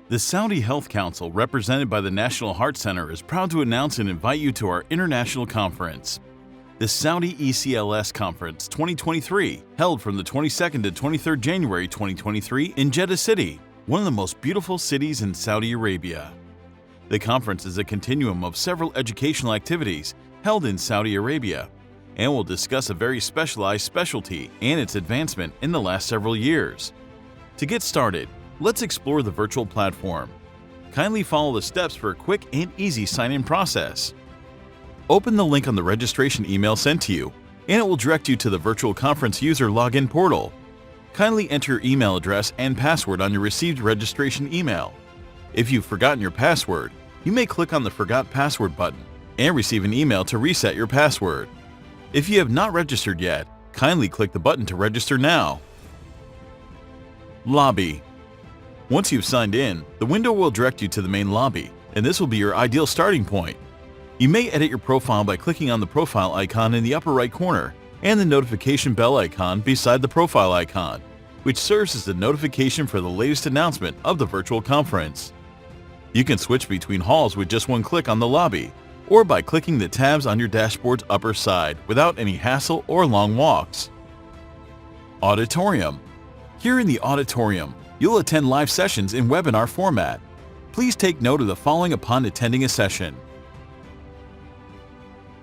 The Saudi Health Council, represented by the National Heart Center, is proud to announce and invite you to our international conference, the Saudi ECLS Conference 2023, held from the 22nd to 23rd January 2023 in Jeddah City, one of the most beautiful cities in Saudi Arabia. The conference is a continuum of several educational activities held in Saudi Arabia and will discuss a very specialized specialty and its advancement in the last several years. To get started, let's explore the virtual platform. Kindly follow the steps for a quick and easy sign-in process. Open the link on the registration email sent to you, and it will direct you to the virtual conference user login portal. Kindly enter your email address and password on your received registration email. If you've forgotten your password, you may click on the Forgot Password button and receive an email to reset your password. If you have not registered yet, kindly click the button to register now. Lobby. Once you've signed in, the window will direct you to the main lobby, and this will be your ideal starting point. You may edit your profile by clicking on the profile icon in the upper right corner and the notification bell icon beside the profile icon, which serves as the notification for the latest announcement of the virtual conference. You can switch between halls with just one click on the lobby, or by clicking the tabs on your dashboard's upper side without any hassle or long walks. Auditorium. Here in the auditorium, you'll attend live sessions in webinar format. Please take note of the following upon attending a session.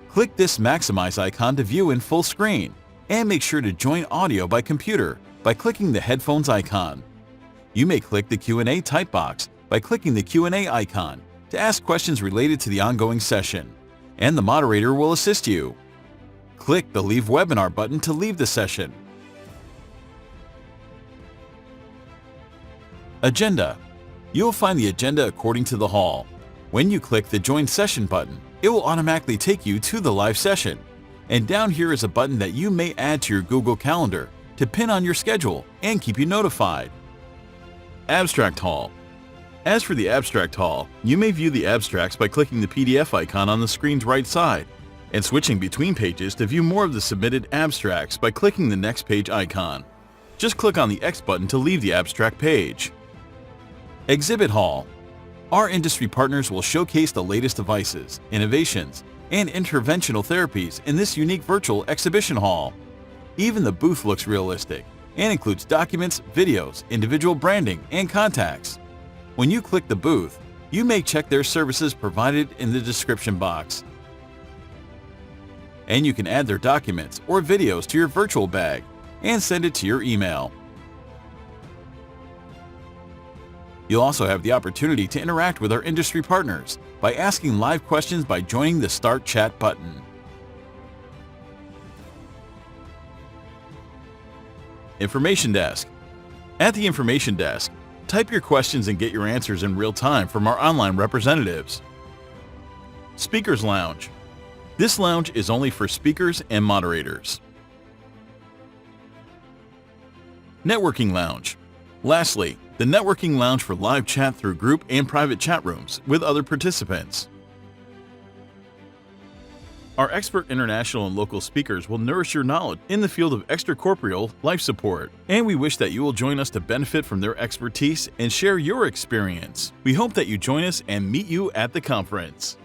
Click this Maximize icon to view in full screen, and make sure to join audio by computer by clicking the headphones icon. You may click the Q&A type box by clicking the Q&A icon to ask questions related to the ongoing session, and the moderator will assist you. Click the Leave Webinar button to leave the session. Agenda. You'll find the agenda according to the hall. When you click the Join Session button, it will automatically take you to the live session. And down here is a button that you may add to your Google Calendar to pin on your schedule and keep you notified. Abstract Hall. As for the Abstract Hall, you may view the abstracts by clicking the PDF icon on the screen's right side and switching between pages to view more of the submitted abstracts by clicking the Next Page icon. Just click on the X button to leave the abstract page. Exhibit Hall. Our industry partners will showcase the latest devices, innovations, and interventional therapies in this unique virtual exhibition hall. Even the booth looks realistic and includes documents, videos, individual branding, and contacts. When you click the booth, you may check their services provided in the description box. And you can add their documents or videos to your virtual bag and send it to your email. You'll also have the opportunity to interact with our industry partners by asking live questions by joining the Start Chat button. Information Desk. At the Information Desk, type your questions and get your answers in real time from our online representatives. Speakers Lounge. This lounge is only for speakers and moderators. Networking Lounge. Lastly, the Networking Lounge for live chat through group and private chat rooms with other participants. Our expert international and local speakers will nourish your knowledge in the field of extracorporeal life support, and we wish that you will join us to benefit from their expertise and share your experience. We hope that you join us and meet you at the conference.